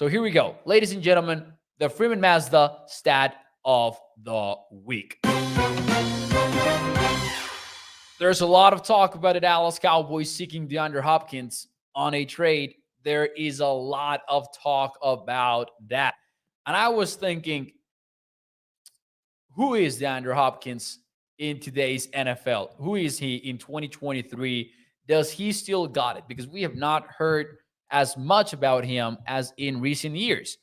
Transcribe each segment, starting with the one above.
So here we go. Ladies and gentlemen, the Freeman Mazda stat of the week. There's a lot of talk about the Dallas Cowboys seeking DeAndre Hopkins on a trade. There is a lot of talk about that. And I was thinking, who is DeAndre Hopkins in today's NFL? Who is he in 2023? Does he still got it? Because we have not heard as much about him as in recent years.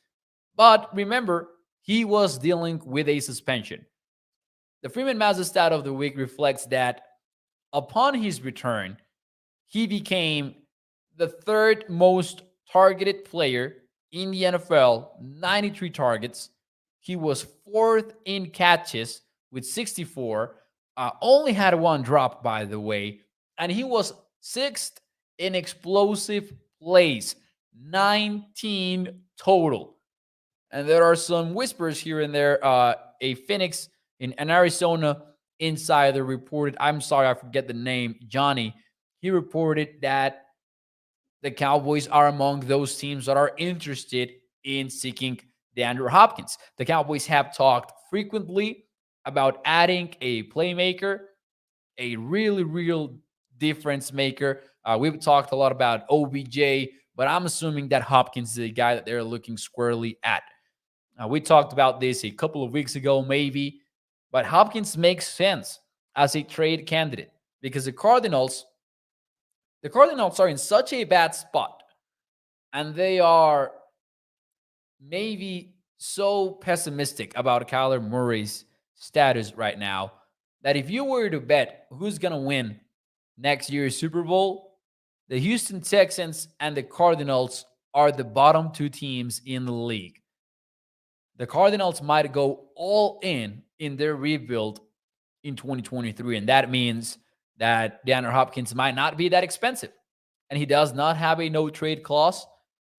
But remember, he was dealing with a suspension. The Freeman Mazda stat of the week reflects that upon his return, he became the third most targeted player in the NFL, 93 targets. He was fourth in catches with 64, only had one drop, by the way, and he was sixth in explosive plays, 19 total. And there are some whispers here and there. A Phoenix in an Arizona insider reported, I'm sorry, I forget the name, Johnny. He reported that the Cowboys are among those teams that are interested in seeking DeAndre Hopkins. The Cowboys have talked frequently about adding a playmaker, a real difference maker. We've talked a lot about OBJ, but I'm assuming that Hopkins is the guy that they're looking squarely at. We talked about this a couple of weeks ago, maybe, but Hopkins makes sense as a trade candidate because the Cardinals are in such a bad spot, and they are maybe so pessimistic about Kyler Murray's status right now that if you were to bet who's going to win next year's Super Bowl, the Houston Texans and the Cardinals are the bottom two teams in the league. The Cardinals might go all in their rebuild in 2023, and that means that DeAndre Hopkins might not be that expensive. And he does not have a no-trade clause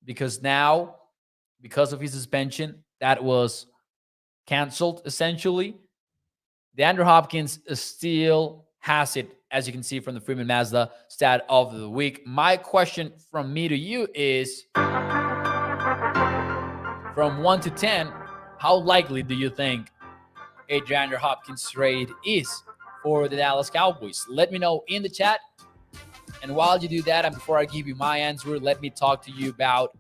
because now, because of his suspension, that was canceled essentially. DeAndre Hopkins still has it, as you can see from the Freeman Mazda stat of the week. My question from me to you is, from 1 to 10, how likely do you think a DeAndre Hopkins trade is for the Dallas Cowboys? Let me know in the chat. And while you do that, and before I give you my answer, let me talk to you about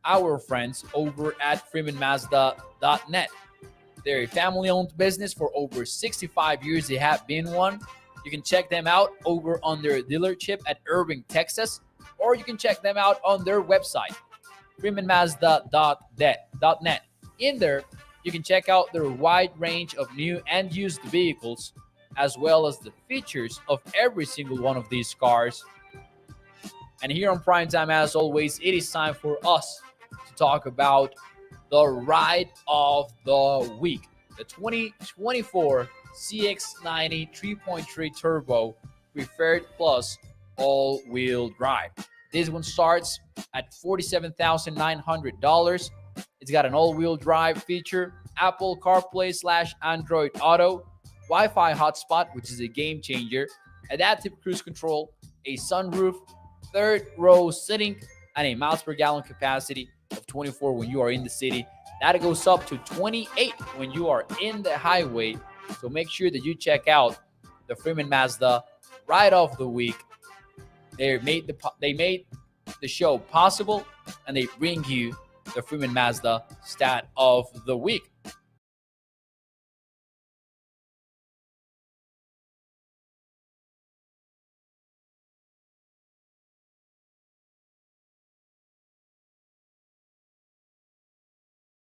our friends over at freemanmazda.net. They're a family-owned business for over 65 years. They have been one. You can check them out over on their dealership at Irving, Texas, or you can check them out on their website, freemanmazda.net. In there, you can check out their wide range of new and used vehicles, as well as the features of every single one of these cars. And here on Primetime, as always, it is time for us to talk about the ride of the week, the 2024 CX-90 3.3 Turbo Preferred Plus all-wheel drive. This one starts at $47,900. It's got an all-wheel drive feature, Apple CarPlay / Android Auto, Wi-Fi hotspot, which is a game changer, adaptive cruise control, a sunroof, third row sitting, and a miles per gallon capacity of 24 when you are in the city. That goes up to 28 when you are in the highway. So make sure that you check out the Freeman Mazda ride of the week. They made the show possible, and they bring you the Freeman Mazda stat of the week.